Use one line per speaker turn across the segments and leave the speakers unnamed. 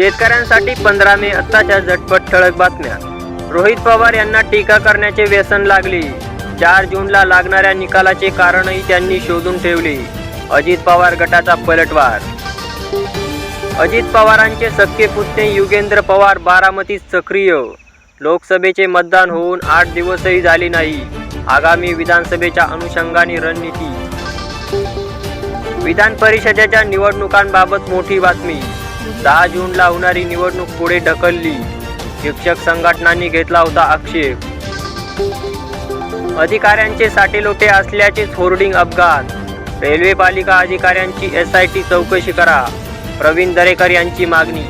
शेतकऱ्यांसाठी 15 मे आत्ताच्या झटपट ठळक बातम्या। रोहित पवार यांना टीका करण्याचे व्यसन लागले। 4 जूनला लागणाऱ्या निकालाचे कारणही त्यांनी शोधून ठेवले। अजित पवार गटाचा पलटवार। अजित पवारांचे सख्खे पुतणे युगेंद्र पवार बारामतीत सक्रिय। लोकसभेचे मतदान होऊन 8 दिवसही झाले नाही। आगामी विधानसभेच्या अनुषंगाने रणनीती। विधान परिषदेच्या निवडणुकांबाबत मोठी बातमी। 10 जूनला होणारी निवडणूक पुढे ढकलली। शिक्षक संघटनांनी घेतला होता आक्षेप। अधिकाऱ्यांचे साटेलोटे असल्याचे होर्डिंग अपघात। रेल्वे पालिका अधिकाऱ्यांची SIT चौकशी करा। प्रवीण दरेकर यांची मागणी।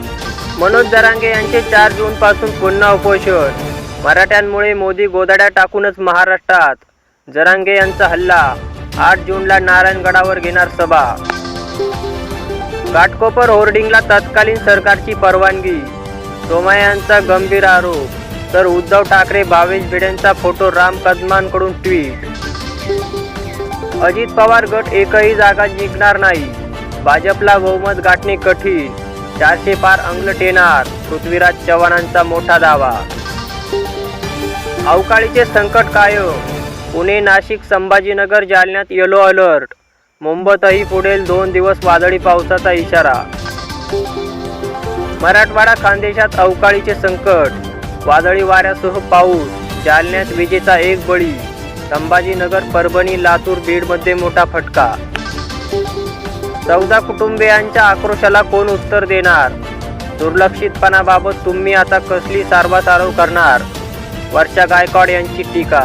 मनोज जरांगे यांचे 4 जूनपासून पुन्हा उपोषण। मराठ्यांमुळे मोदी गोदाड्या टाकूनच महाराष्ट्रात। जरांगे यांचा हल्ला। 8 जूनला नारायणगडावर घेणार सभा। घाटकोपर होर्डिंगला तत्कालीन सरकारची परवानगी। सोमय्या यांचा गंभीर आरोप। तर उद्धव ठाकरे भावेश भिडेंचा फोटो राम कदमांकडून ट्विट। अजित पवार गट एकही जागा जिंकणार नाही। भाजपला बहुमत गाठणे कठीण। 400 पार अंगलट येणार। पृथ्वीराज चव्हाणांचा मोठा दावा। अवकाळीचे संकट कायम। पुणे, नाशिक, संभाजीनगर, जालन्यात येलो अलर्ट। मुंबईतही पुढील 2 दिवस वादळी पावसाचा इशारा। मराठवाडा खानदेशात अवकाळीचे संकट। वादळी वाऱ्यासह पाऊस। जालन्यात विजेचा 1 बळी। संभाजीनगर, परभणी, लातूर, बीडमध्ये मोठा फटका। 14 कुटुंबियांच्या आक्रोशाला कोण उत्तर देणार? दुर्लक्षितपणाबाबत तुम्ही आता कसली सारवासारव करणार? वर्षा गायकवाड यांची टीका।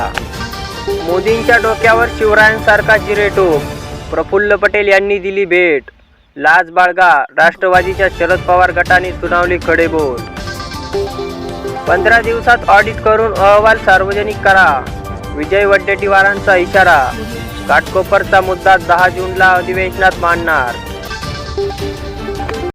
मोदींच्या डोक्यावर शिवरायांसारखा जिरेटोप। प्रफुल्ल पटेल यांनी दिली भेट। लाज बाळगा। राष्ट्रवादीच्या शरद पवार गटाने सुनावले खडेबोल। 15 दिवसात ऑडिट करून अहवाल सार्वजनिक करा। विजय वडेट्टीवारांचा इशारा। घाटकोपरचा मुद्दा 10 जूनला अधिवेशनात मांडणार।